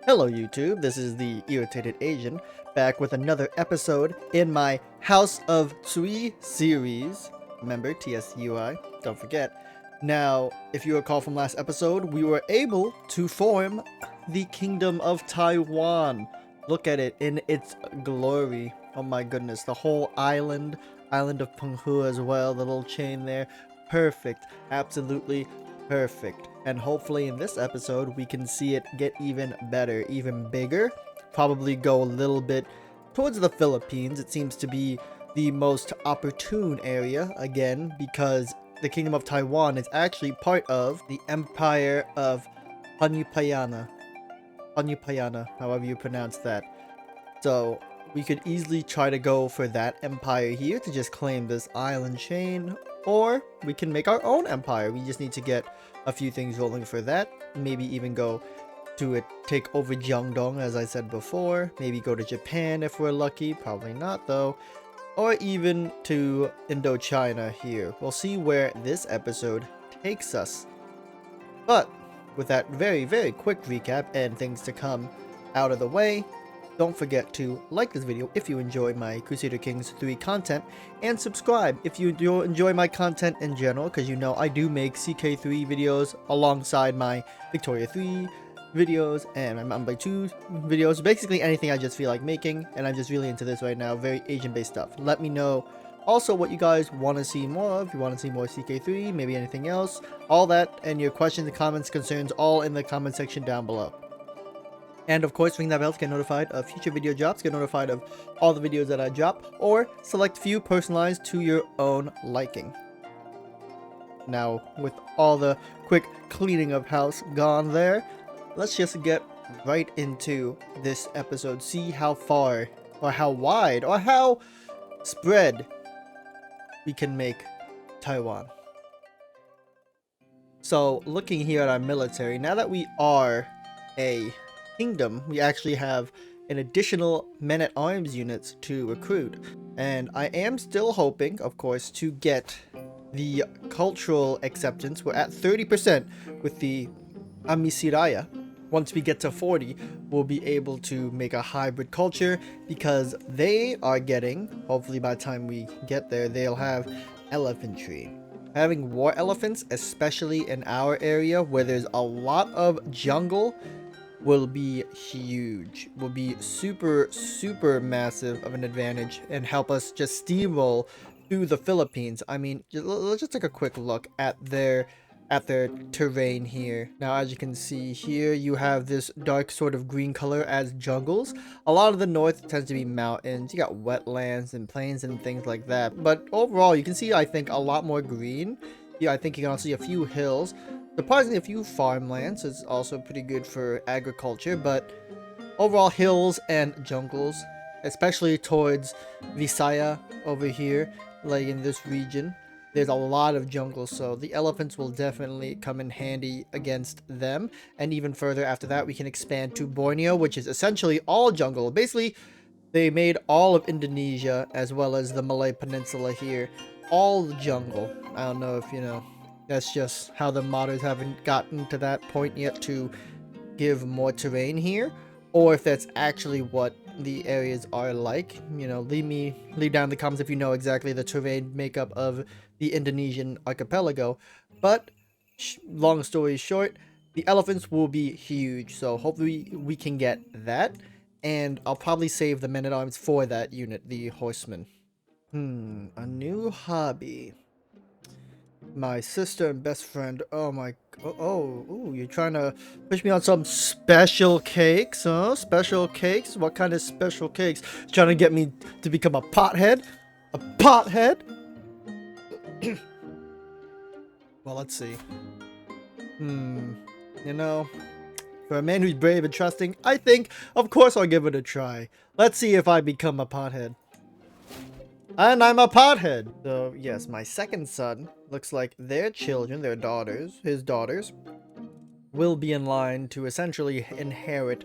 Hello YouTube, this is the Irritated Asian, back with another episode in my House of Tsui series. Remember, TSUI, don't forget. Now, if you recall from last episode, we were able to form the Kingdom of Taiwan. Look at it in its glory. Oh my goodness, the whole island of Penghu as well, the little chain there. Perfect, absolutely perfect. And hopefully in this episode we can see it get even better, even bigger. Probably go a little bit towards the Philippines. It seems to be the most opportune area, again, because the Kingdom of Taiwan is actually part of the Empire of Panyupayana. Panyupayana, however you pronounce that. So we could easily try to go for that empire here to just claim this island chain, or we can make our own empire. We just need to get a few things rolling for that. Maybe even go to take over Jiangdong, as I said before. Maybe go to Japan if we're lucky. Probably not though. Or even to Indochina here. We'll see where this episode takes us. But with that very quick recap and things to come out of the way, don't forget to like this video if you enjoy my Crusader Kings 3 content, and subscribe if you enjoy my content in general, because you know I do make CK3 videos alongside my Victoria 3 videos and my Mountain Bike 2 videos. Basically anything I just feel like making, and I'm just really into this right now, very Asian based stuff. Let me know also what you guys want to see more of. If you want to see more CK3, maybe anything else, all that, and your questions, comments, concerns, all in the comment section down below. And of course, ring that bell to get notified of future video drops, get notified of all the videos that I drop, or select few personalized to your own liking. Now, with all the quick cleaning of house gone there, let's just get right into this episode. See how far, or how wide, or how spread we can make Taiwan. So, looking here at our military, now that we are a kingdom, we actually have an additional men-at-arms units to recruit, and I am still hoping, of course, to get the cultural acceptance. We're at 30% with the Amisiraya. Once we get to 40, we'll be able to make a hybrid culture, because they are getting, hopefully by the time we get there, they'll have elephantry. Having war elephants, especially in our area where there's a lot of jungle, will be huge, will be super massive of an advantage, and help us just steamroll through the Philippines. I mean, let's just take a quick look at their terrain here. Now, as you can see here, you have this dark sort of green color as jungles. A lot of the north tends to be mountains. You got wetlands and plains and things like that, but overall you can see, I think, a lot more green. Yeah, I think you can also see a few hills. Surprisingly, a few farmlands is also pretty good for agriculture, but overall hills and jungles, especially towards Visaya over here, like in this region, there's a lot of jungle, so the elephants will definitely come in handy against them. And even further after that, we can expand to Borneo, which is essentially all jungle. Basically, they made all of Indonesia, as well as the Malay Peninsula here, all jungle. I don't know if you know. That's just how the modders haven't gotten to that point yet to give more terrain here, or if that's actually what the areas are like. You know, leave down in the comments if you know exactly the terrain makeup of the Indonesian archipelago. But long story short, the elephants will be huge, so hopefully we can get that, and I'll probably save the men-at-arms for that unit, the horsemen. A new hobby. My sister and best friend. Oh my. Ooh, you're trying to push me on some special cakes, huh? Special cakes? What kind of special cakes? Trying to get me to become a pothead? A pothead? Well, let's see. You know, for a man who's brave and trusting, I think, of course, I'll give it a try. Let's see if I become a pothead. And I'm a pothead! So, yes, my second son, looks like their children, their daughters, his daughters, will be in line to essentially inherit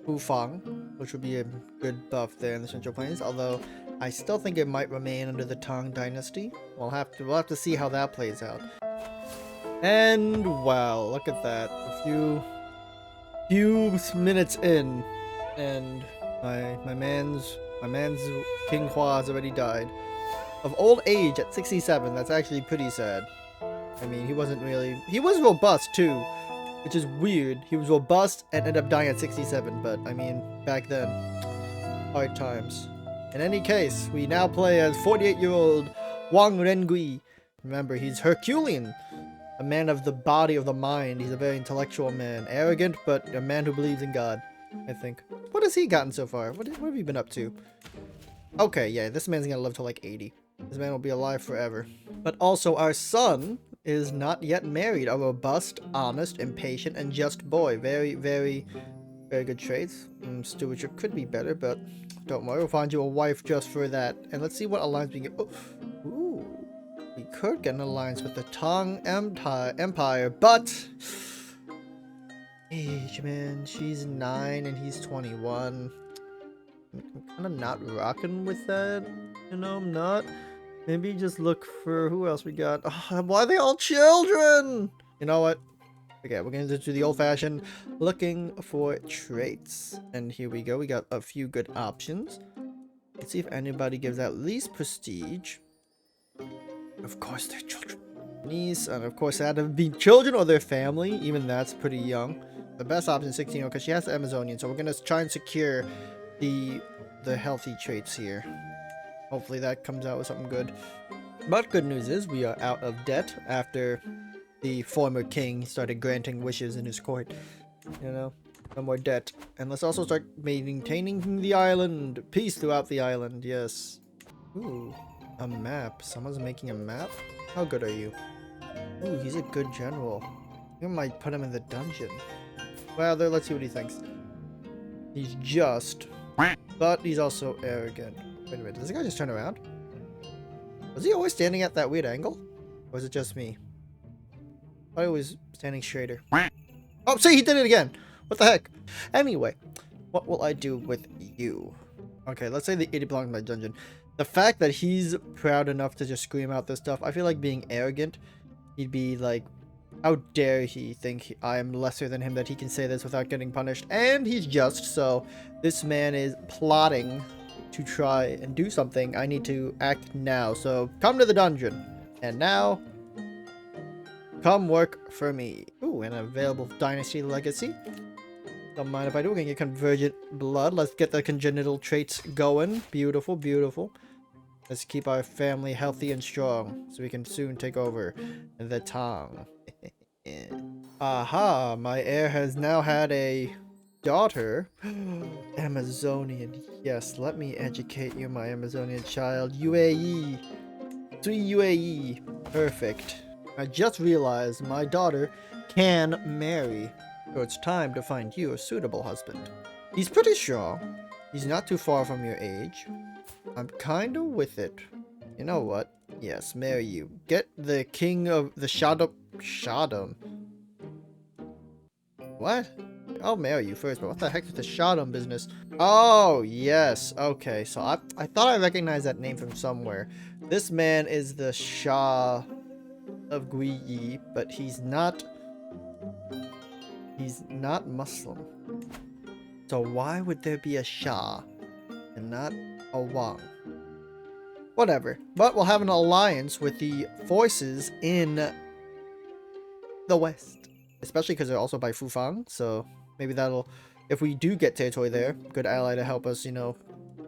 Hufang, which would be a good buff there in the Central Plains, although I still think it might remain under the Tang Dynasty. We'll have to see how that plays out. And, wow, look at that. few minutes in, and my man's King Hua has already died of old age at 67. That's actually pretty sad. I mean, he was robust too, which is weird. He was robust and ended up dying at 67, but I mean, back then, hard times. In any case, we now play as 48-year-old Wang Rengui. Remember, he's Herculean, a man of the body, of the mind. He's a very intellectual man, arrogant, but a man who believes in God, I think. What has he gotten so far? What have you been up to? Okay, yeah, this man's gonna live to like 80. This man will be alive forever. But also, our son is not yet married. A robust, honest, impatient, and just boy. Very, very, very good traits. Stewardship could be better, but don't worry. We'll find you a wife just for that. And let's see what alliance we can get. Oh, ooh. We could get an alliance with the Tang Empire, but age, man. She's 9 and he's 21. I'm kind of not rocking with that. You know, I'm not. Maybe just look for who else we got. Oh, why are they all children? You know what? Okay, we're gonna do the old-fashioned looking for traits. And here we go. We got a few good options. Let's see if anybody gives at least prestige. Of course, they're children. Niece, and of course, that have been children or their family. Even that's pretty young. The best option is 16 because she has the Amazonian. So we're gonna try and secure the healthy traits here. Hopefully that comes out with something good. But good news is we are out of debt after the former king started granting wishes in his court. You know, no more debt. And let's also start maintaining the island. Peace throughout the island, yes. Ooh, a map. Someone's making a map? How good are you? Ooh, he's a good general. You might put him in the dungeon. Well, let's see what he thinks. He's just, but he's also arrogant. Wait a minute, does the guy just turn around? Was he always standing at that weird angle? Or was it just me? I was standing straighter. Oh, see, he did it again! What the heck? Anyway, what will I do with you? Okay, let's say the idiot belongs in my dungeon. The fact that he's proud enough to just scream out this stuff, I feel like being arrogant, he'd be like, how dare he think I am lesser than him that he can say this without getting punished? And he's just, so this man is plotting to try and do something. I need to act now. So come to the dungeon. And now, come work for me. Ooh, an available dynasty legacy. Don't mind if I do. We're gonna get convergent blood. Let's get the congenital traits going. Beautiful, beautiful. Let's keep our family healthy and strong so we can soon take over the Tang. Aha, my heir has now had a daughter. Amazonian. Yes, let me educate you, my Amazonian child. UAE. 3 UAE. Perfect. I just realized my daughter can marry. So it's time to find you a suitable husband. He's pretty strong. He's not too far from your age. I'm kinda with it. You know what? Yes, marry you. Get the king of the Shaddam. What? I'll marry you first, but what the heck is the Shaddam business? Oh, yes. Okay, so I thought I recognized that name from somewhere. This man is the Shah of Guiyi, but he's not Muslim. So why would there be a Shah and not a Wang? Whatever. But we'll have an alliance with the forces in the West. Especially because they're also by Fufang, so maybe that'll, if we do get territory there, good ally to help us, you know,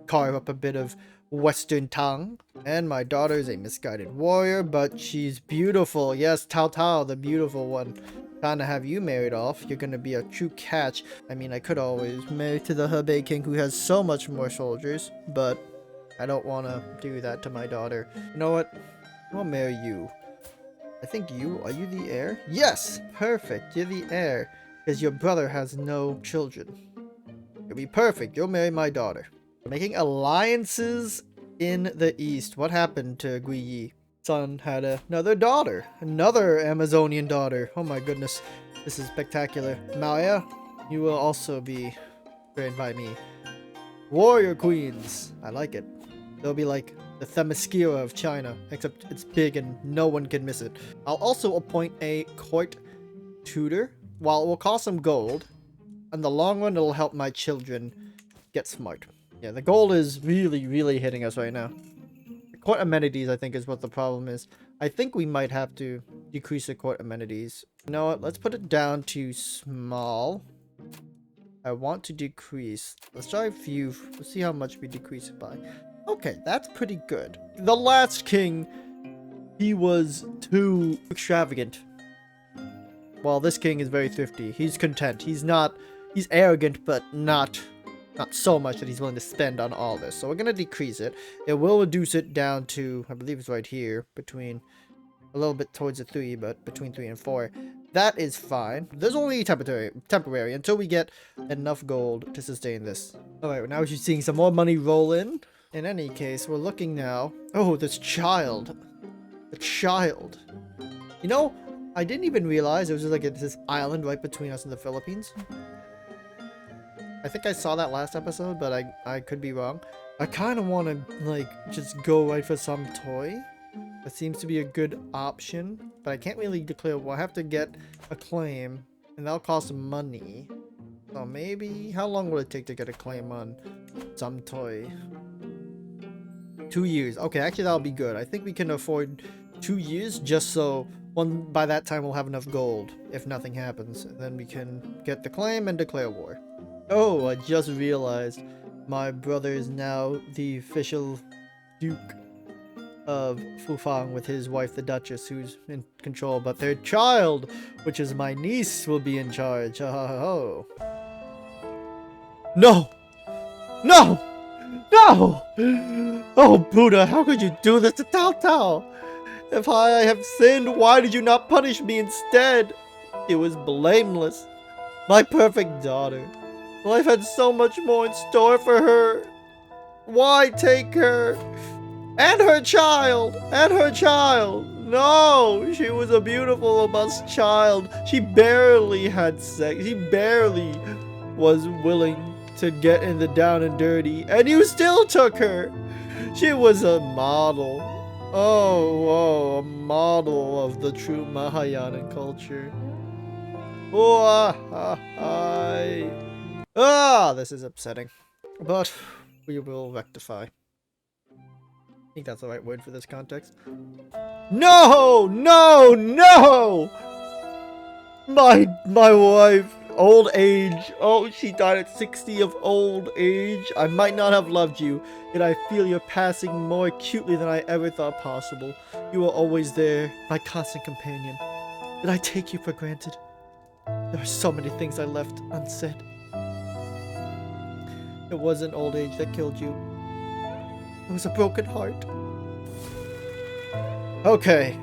carve up a bit of Western Tang. And my daughter is a misguided warrior, but she's beautiful. Yes, Tao Tao, the beautiful one. Trying to have you married off. You're gonna be a true catch. I mean, I could always marry to the Hebei king who has so much more soldiers, but I don't want to do that to my daughter. You know what? I'll marry you. I think are you the heir? Yes! Perfect, you're the heir. Because your brother has no children. You'll be perfect, you'll marry my daughter. We're making alliances in the east. What happened to Guiyi? Son had another daughter. Another Amazonian daughter. Oh my goodness. This is spectacular. Maya, you will also be trained by me. Warrior queens. I like it. They'll be like the Themyscira of China, except it's big and no one can miss it. I'll also appoint a court tutor. While it will cost some gold, in the long run, it'll help my children get smart. Yeah, the gold is really, really hitting us right now. The court amenities, I think, is what the problem is. I think we might have to decrease the court amenities. You know what? Let's put it down to small. I want to decrease. Let's try a few. Let's see how much we decrease it by. Okay, that's pretty good. The last king, he was too extravagant. While this king is very thrifty. He's content. He's arrogant, but not so much that he's willing to spend on all this. So we're going to decrease it. It will reduce it down to, I believe it's right here, between a little bit towards the 3, but between 3 and 4. That is fine. There's only temporary until we get enough gold to sustain this. Alright, now we're seeing some more money roll in. In any case, we're looking now. Oh, this child. The child. You know, I didn't even realize there was just like this island right between us and the Philippines. I think I saw that last episode, but I could be wrong. I kind of want to, like, just go right for some toy. That seems to be a good option, but I can't really declare. Well, I have to get a claim, and that'll cost money. So maybe, how long will it take to get a claim on some toy? 2 years. Okay, actually that'll be good. I think we can afford 2 years just so by that time we'll have enough gold if nothing happens. Then we can get the claim and declare war. Oh, I just realized my brother is now the official Duke of Fufang with his wife, the Duchess, who's in control. But their child, which is my niece, will be in charge. Oh. No! No! No! Oh, Buddha, how could you do this to Tao Tao? If I have sinned, why did you not punish me instead? It was blameless. My perfect daughter. Life had so much more in store for her. Why take her? And her child! And her child! No! She was a beautiful, robust child. She barely had sex. She barely was willing to get in the down and dirty. And you still took her! She was a model. Oh, a model of the true Mahayana culture. This is upsetting. But we will rectify. I think that's the right word for this context. No! No! No! My wife, old age. Oh, she died at 60 of old age. I might not have loved you, yet I feel your passing more acutely than I ever thought possible. You were always there, my constant companion. Did I take you for granted? There are so many things I left unsaid. It wasn't old age that killed you. It was a broken heart. Okay.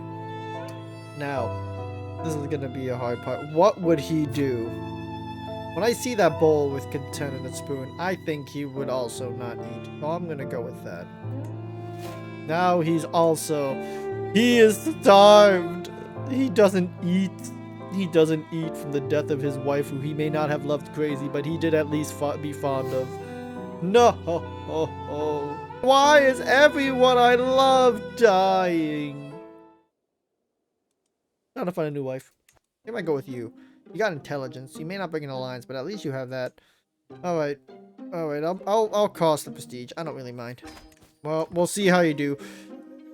Now, this is gonna be a hard part. What would he do? When I see that bowl with content and a spoon, I think he would also not eat. So I'm gonna go with that. Now he is starved. He doesn't eat. He doesn't eat from the death of his wife, who he may not have loved crazy, but he did at least be fond of. No! Why is everyone I love dying? Time to find a new wife. I might go with you. You got intelligence. You may not bring an alliance, but at least you have that. Alright. I'll cost the prestige. I don't really mind. Well, we'll see how you do.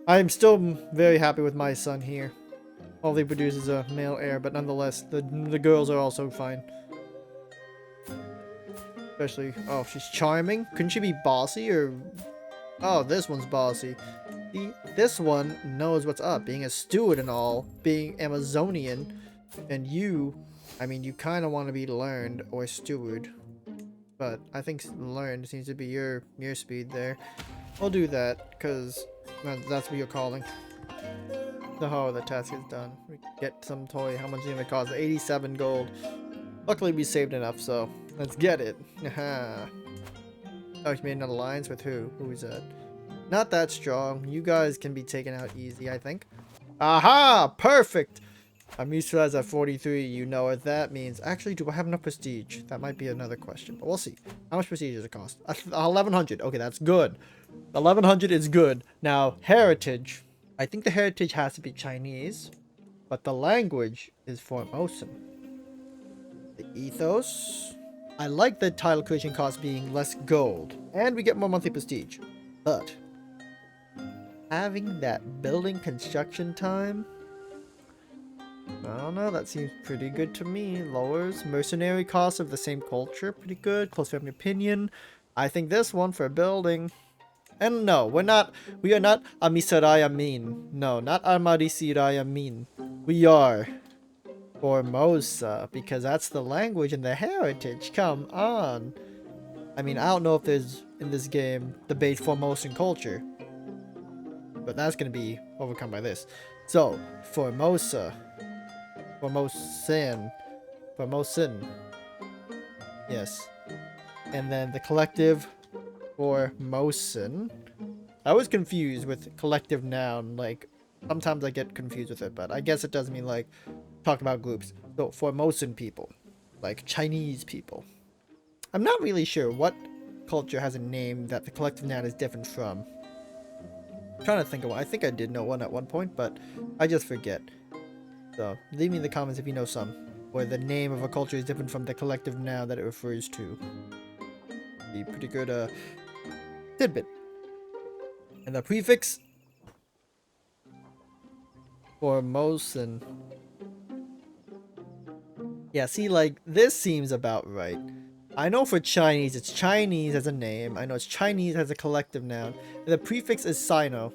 I'm still very happy with my son here. All they produce is a male heir, but nonetheless, the girls are also fine. Especially, oh, she's charming. Couldn't she be bossy or? Oh, this one's bossy. This one knows what's up, being a steward and all, being Amazonian, and you, I mean, you kind of want to be learned or steward, but I think learned seems to be your speed there. I'll do that because that's what you're calling. The task is done. We get some toy. How much is it gonna cost? 87 gold. Luckily, we saved enough, so let's get it. Haha. Oh, you made an alliance with who? Who is that? Not that strong. You guys can be taken out easy, I think. Aha! Perfect! I'm used to that at 43. You know what that means. Actually, do I have enough prestige? That might be another question, but we'll see. How much prestige does it cost? 1100. Okay, that's good. 1100 is good. Now, heritage. I think the heritage has to be Chinese, but the language is Formosan. The ethos. I like the title creation cost being less gold, and we get more monthly prestige. But having that building construction time, I don't know, that seems pretty good to me. Lowers mercenary costs of the same culture, pretty good. Close family opinion. I think this one for building. And no, we are not Amisaraya Min. No, not Amarisiraya Min. We are Formosa, because that's the language and the heritage. Come on. I mean, I don't know if there's, in this game, debate Formosan culture. But that's going to be overcome by this. So, Formosa. Formosan. Formosan. Yes. And then the collective Formosan. I was confused with collective noun. Like, sometimes I get confused with it, but I guess it does mean, like, talk about groups. So, Formosan people. Like, Chinese people. I'm not really sure what culture has a name that the collective noun is different from. I'm trying to think of one. I think I did know one at one point, but I just forget. So, leave me in the comments if you know some, where the name of a culture is different from the collective noun that it refers to. Be pretty good tidbit. And the prefix Formosan. Yeah, see, like, this seems about right. I know for Chinese, it's Chinese as a name. I know it's Chinese as a collective noun. And the prefix is Sino.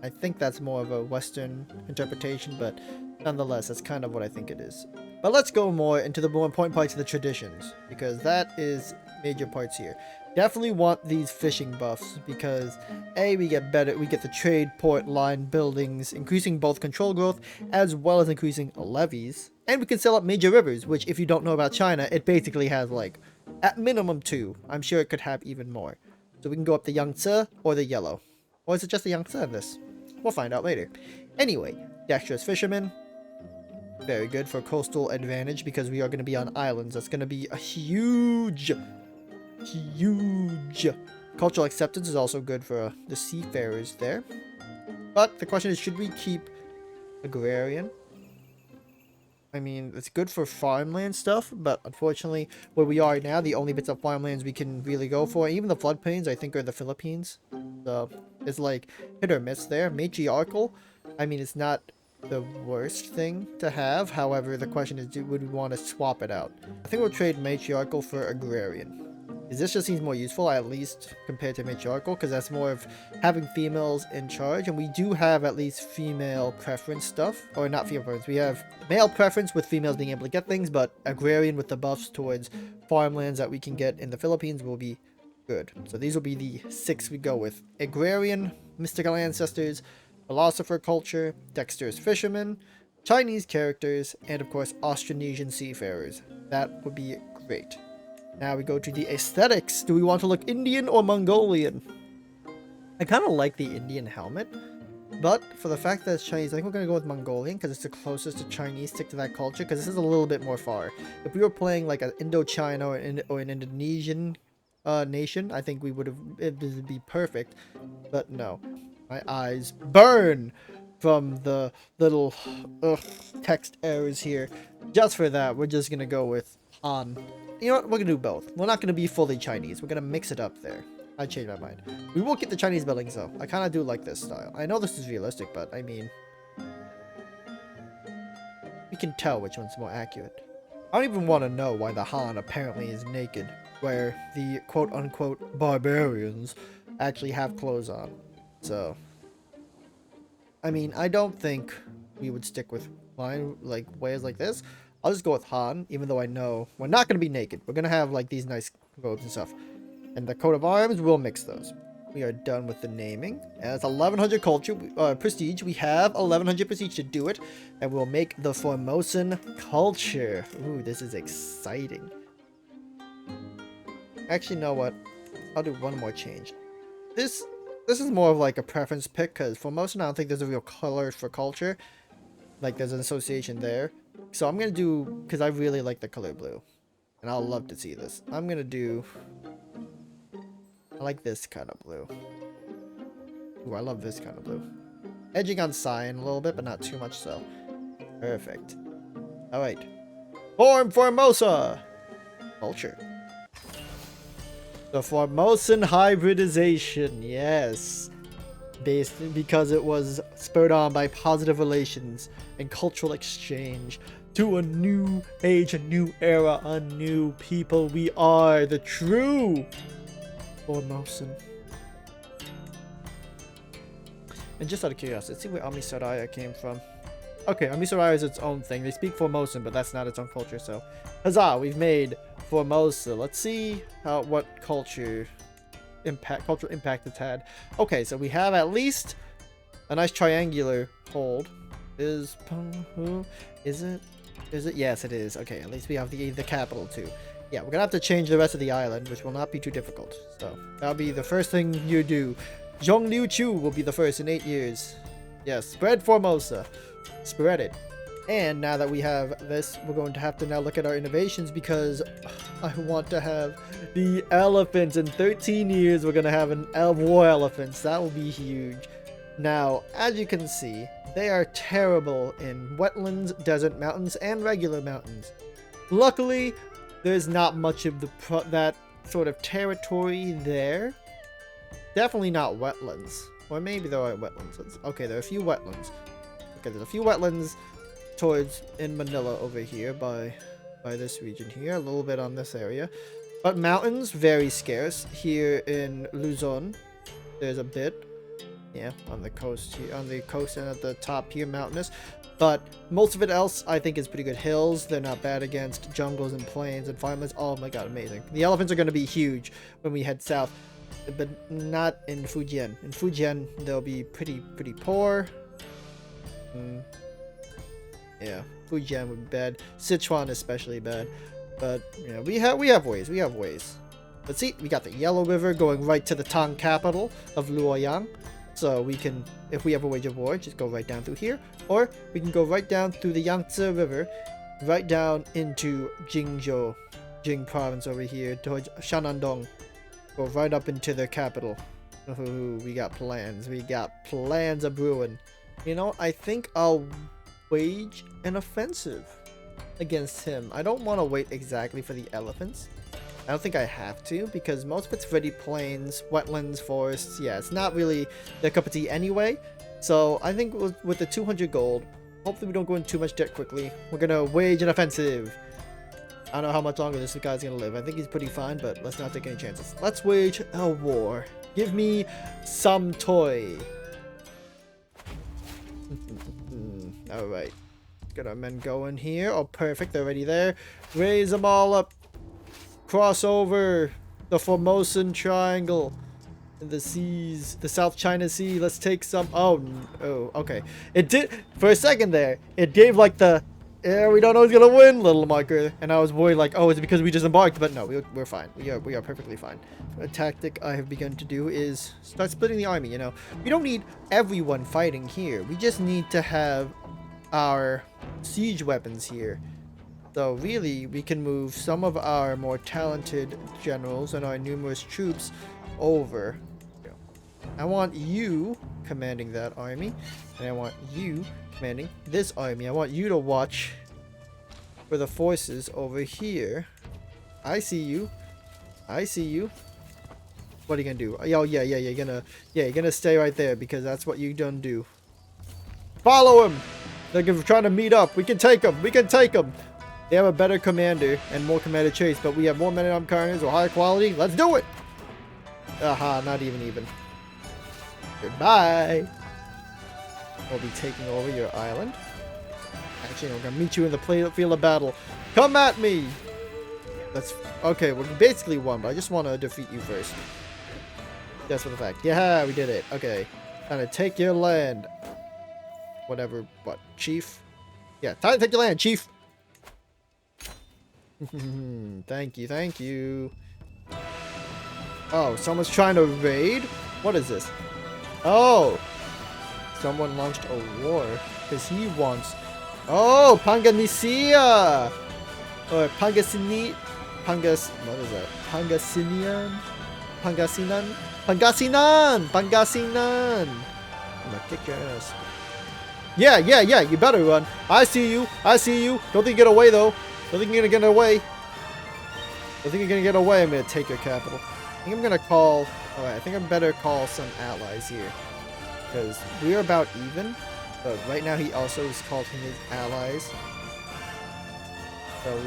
I think that's more of a Western interpretation, but nonetheless, that's kind of what I think it is. But let's go more into the more important parts of the traditions, because that is major parts here. Definitely want these fishing buffs, because A, we get the trade port line buildings, increasing both control growth, as well as increasing levies. And we can sell up major rivers, which if you don't know about China, it basically has like, at minimum 2. I'm sure it could have even more. So we can go up the Yangtze or the Yellow. Or is it just the Yangtze in this? We'll find out later. Anyway, dexterous fishermen. Very good for coastal advantage because we are going to be on islands. That's going to be a huge cultural acceptance is also good for the seafarers there. But the question is, should we keep agrarian? I mean, it's good for farmland stuff, but unfortunately, where we are now, the only bits of farmlands we can really go for, even the floodplains, I think, are the Philippines. So, it's like hit or miss there. Matriarchal, I mean, it's not the worst thing to have. However, the question is, would we want to swap it out? I think we'll trade matriarchal for agrarian. This just seems more useful, at least compared to matriarchal, because that's more of having females in charge, and we do have at least female preference stuff, or not female preference, we have male preference with females being able to get things, but agrarian with the buffs towards farmlands that we can get in the Philippines will be good. So these will be the 6 we go with. Agrarian, mystical ancestors, philosopher culture, dexterous fishermen, Chinese characters, and of course Austronesian seafarers. That would be great. Now we go to the aesthetics. Do we want to look Indian or Mongolian? I kind of like the Indian helmet, but for the fact that it's Chinese, I think we're going to go with Mongolian because it's the closest to Chinese, stick to that culture, because this is a little bit more far. If we were playing like an Indochina or an Indonesian nation, I think it would be perfect, but no. My eyes burn from the little text errors here. Just for that, we're just going to go with Han. You know what? We're going to do both. We're not going to be fully Chinese. We're going to mix it up there. I changed my mind. We will get the Chinese buildings, though. I kind of do like this style. I know this is realistic, but I mean, we can tell which one's more accurate. I don't even want to know why the Han apparently is naked, where the quote-unquote barbarians actually have clothes on. So, I mean, I don't think we would stick with ways like this. I'll just go with Han, even though I know we're not going to be naked. We're going to have, like, these nice robes and stuff. And the coat of arms, we'll mix those. We are done with the naming. And it's 1100 culture, prestige. We have 1100 prestige to do it. And we'll make the Formosan culture. Ooh, this is exciting. Actually, you know what? I'll do one more change. This is more of like a preference pick, because Formosan, I don't think there's a real color for culture. Like, there's an association there. So I'm going to do, because I really like the color blue. And I'll love to see this. I'm going to do, I like this kind of blue. Ooh, I love this kind of blue. Edging on cyan a little bit, but not too much so. Perfect. Alright. Form Formosa! culture. The Formosan hybridization, yes. Because it was spurred on by positive relations and cultural exchange to a new age, a new era, a new people. We are the true Formosan. And just out of curiosity, let's see where Amisaraya came from. Okay, Amisaraya is its own thing. They speak Formosan, but that's not its own culture, so... Huzzah, we've made Formosa. Let's see what cultural impact it's had. Okay, so we have at least a nice triangular hold. Is it? Yes, it is. Okay, at least we have the capital too. Yeah, we're gonna have to change the rest of the island, which will not be too difficult. So that'll be the first thing you do. Zhongliu Chu will be the first in 8 years. Yes, spread Formosa. Spread it. And now that we have this, we're going to have to now look at our innovations, because I want to have the elephants. In 13 years, we're going to have war elephants. That will be huge. Now, as you can see, they are terrible in wetlands, desert mountains, and regular mountains. Luckily, there's not much of that sort of territory there. Definitely not wetlands. Or maybe there are wetlands. Okay, there are a few wetlands. Okay, there's a few wetlands towards in Manila over here by this region here. A little bit on this area. But mountains, very scarce. Here in Luzon, there's a bit. Yeah, on the coast here, on the coast and at the top here, mountainous. But most of it else, I think, is pretty good. Hills, they're not bad against jungles and plains and farmlands. Oh my god, amazing. The elephants are going to be huge when we head south, but not in Fujian. In Fujian, they'll be pretty poor. Yeah, Fujian would be bad. Sichuan especially bad. But you know, we have ways. We have ways. Let's see. We got the Yellow River going right to the Tang capital of Luoyang. So we can, if we ever wage a war, just go right down through here. Or we can go right down through the Yangtze River, right down into Jingzhou, Jing province over here, towards Shanandong. Go right up into their capital. Ooh, we got plans. We got plans of brewing. You know, I think I'll wage an offensive against him. I don't want to wait exactly for the elephants. I don't think I have to, because most of it's ready plains, wetlands, forests. Yeah, it's not really their cup of tea anyway. So I think with the 200 gold, hopefully we don't go into too much debt quickly. We're going to wage an offensive. I don't know how much longer this guy's going to live. I think he's pretty fine, but let's not take any chances. Let's wage a war. Give me some toy. Alright. Get our men going here. Oh, perfect. They're already there. Raise them all up. Cross over the Formosan Triangle in the seas, the South China Sea. Let's take some. Oh, okay. It did for a second there. It gave like the, yeah, we don't know who's gonna win little marker, and I was worried like, oh, it's because we just embarked. But no, we're fine. We are perfectly fine. A tactic I have begun to do is start splitting the army. You know, we don't need everyone fighting here. We just need to have our siege weapons here. So really, we can move some of our more talented generals and our numerous troops over. I want you commanding that army, and I want you commanding this army. I want you to watch for the forces over here. I see you. I see you. What are you gonna do? Oh yeah, you're gonna stay right there, because that's what you done do. Follow him. They're trying to meet up. We can take them. We can take them. They have a better commander and more commander chase, but we have more men-at-arms carners or higher quality. Let's do it! Aha, not even. Goodbye! We'll be taking over your island. Actually, we're gonna meet you in the field of battle. Come at me! Okay, we basically won, but I just want to defeat you first. Just for the fact. Yeah, we did it. Okay. Time to take your land. Whatever, what? Chief? Yeah, time to take your land, Chief! Thank you. Oh, someone's trying to raid? What is this? Oh! Someone launched a war. Because he wants... Oh! Panganisia! Or Pangasini... what is that? Pangasinan? I'm gonna kick your ass. Yeah, you better run. I see you. Don't think you get away, though. Don't think you're gonna get away. I think you're gonna get away. I'm gonna take your capital. I think I'm gonna call. Alright, I think I better call some allies here. Because we're about even. But right now he also is calling his allies. So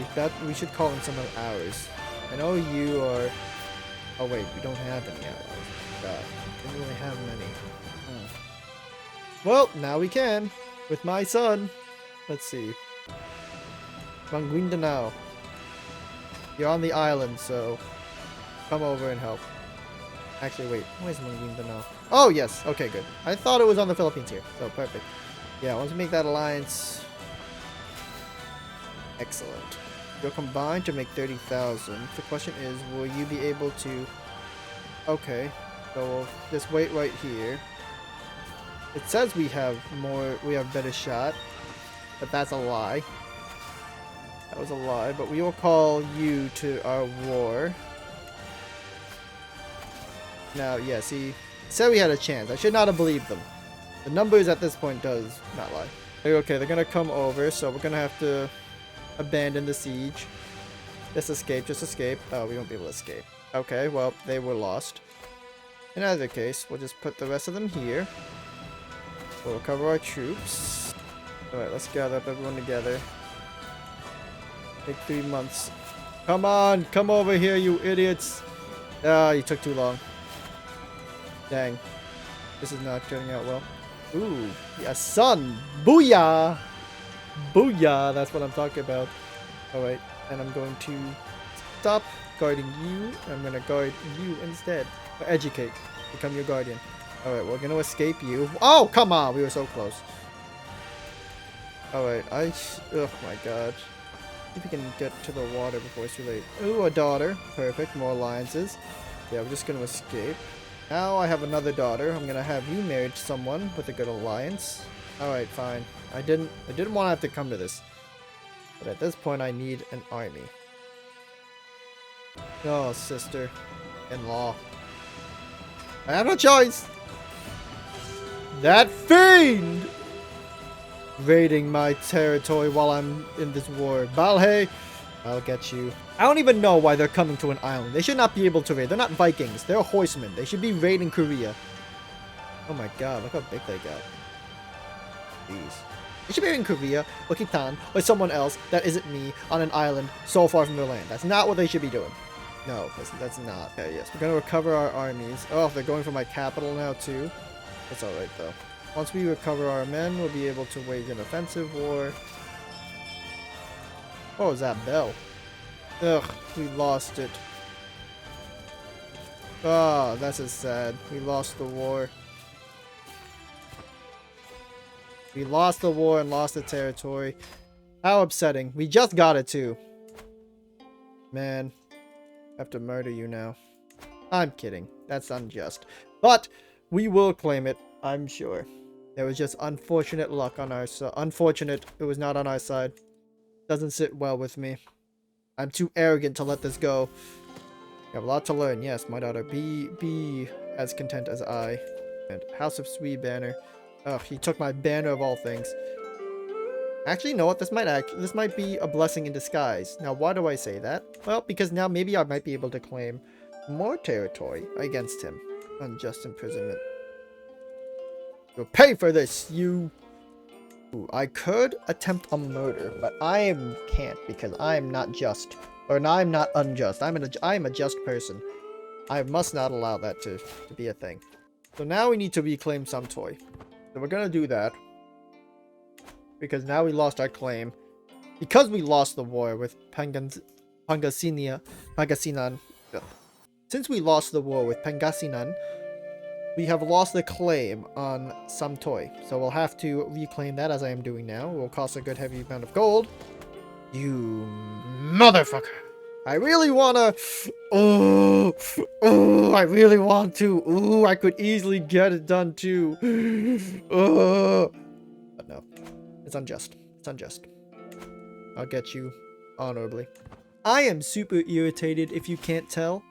we should call in some of ours. I know you are. Oh wait, we don't have any allies. God, we didn't really have many. Well, now we can. With my son. Let's see. Manguindanao. You're on the island, so come over and help. Actually, wait. Where's Manguindanao? Oh, yes. Okay, good. I thought it was on the Philippines here. So, perfect. Yeah, once we make that alliance. Excellent. You'll combine to make 30,000. The question is, will you be able to... Okay. So, we'll just wait right here. It says we have better shot. But that's a lie. That was a lie, but we will call you to our war. Now, yeah, see, said we had a chance. I should not have believed them. The numbers at this point does not lie. Okay, they're gonna come over, so we're gonna have to abandon the siege. Just escape, just escape. Oh, we won't be able to escape. Okay, well, they were lost. In either case, we'll just put the rest of them here. We'll recover our troops. Alright, let's gather up everyone together. Take 3 months. Come on! Come over here, you idiots! Ah, you took too long. Dang. This is not turning out well. Ooh, yeah, son! Booyah! Booyah! That's what I'm talking about. Alright, and I'm going to stop guarding you. I'm going to guard you instead. Or educate. Become your guardian. Alright, we're going to escape you. Oh, come on! We were so close. Alright, oh my god. If we can get to the water before it's too late. Ooh, a daughter. Perfect. More alliances. Yeah, we're just going to escape. Now I have another daughter. I'm going to have you married to someone with a good alliance. Alright, fine. I didn't want to have to come to this. But at this point, I need an army. Oh, sister-in-law. I have no choice! That fiend! Raiding my territory while I'm in this war. Balhae, I'll get you. I don't even know why they're coming to an island. They should not be able to raid. They're not Vikings. They're horsemen. They should be raiding Korea. Oh my god, look how big they got. Jeez. They should be raiding Korea, or Kitan, or someone else that isn't me on an island so far from their land. That's not what they should be doing. No, that's not. Okay, yes, we're gonna recover our armies. Oh, they're going for my capital now too. That's alright though. Once we recover our men, we'll be able to wage an offensive war. What was that bell? Ugh, we lost it. Ah, that's just sad. We lost the war. We lost the war and lost the territory. How upsetting. We just got it too. Man, I have to murder you now. I'm kidding. That's unjust. But we will claim it, I'm sure. There was just unfortunate luck on our side. Unfortunate it was not on our side. Doesn't sit well with me. I'm too arrogant to let this go. You have a lot to learn. Yes, my daughter. Be as content as I. And House of Swee banner. Ugh, he took my banner of all things. Actually, you know what? This might be a blessing in disguise. Now, why do I say that? Well, because now maybe I might be able to claim more territory against him. Unjust imprisonment. You'll pay for this, you... Ooh, I could attempt a murder, but I can't because I am not just. Or no, I'm not unjust. I am a just person. I must not allow that to be a thing. So now we need to reclaim some toy. So we're gonna do that. Because now we lost our claim. Because we lost the war with Pangasinan. Since we lost the war with Pangasinan, we have lost the claim on some toy. So we'll have to reclaim that as I am doing now. It will cost a good heavy amount of gold. You motherfucker. I really wanna... Oh, I really want to. Ooh, I could easily get it done too. But no. It's unjust. It's unjust. I'll get you honorably. I am super irritated if you can't tell.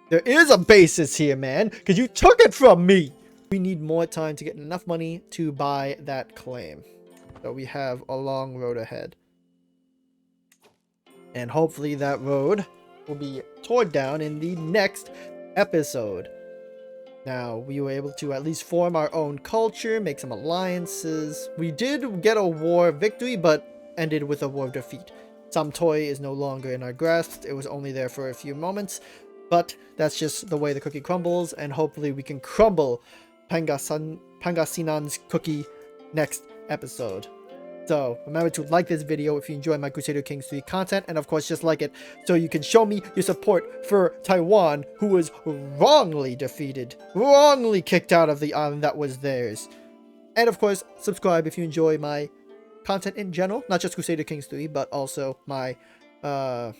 There is a basis here, man, because you took it from me. We need more time to get enough money to buy that claim. So we have a long road ahead. And hopefully that road will be torn down in the next episode. Now, we were able to at least form our own culture, make some alliances. We did get a war victory, but ended with a war defeat. Samtoy is no longer in our grasp. It was only there for a few moments, but that's just the way the cookie crumbles, and hopefully we can crumble Pangasinan's cookie next episode. So remember to like this video if you enjoy my Crusader Kings 3 content, and of course just like it so you can show me your support for Taiwan, who was wrongly defeated, wrongly kicked out of the island that was theirs. And of course subscribe if you enjoy my content in general, not just Crusader Kings 3, but also my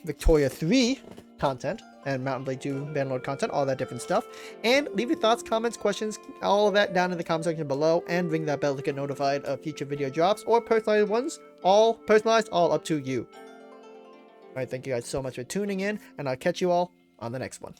Victoria 3 content and Mountain Blade 2 Bannerlord content, all that different stuff. And leave your thoughts, comments, questions, all of that down in the comment section below, and ring that bell to get notified of future video drops or personalized ones. All personalized, all up to you. Alright, thank you guys so much for tuning in, and I'll catch you all on the next one.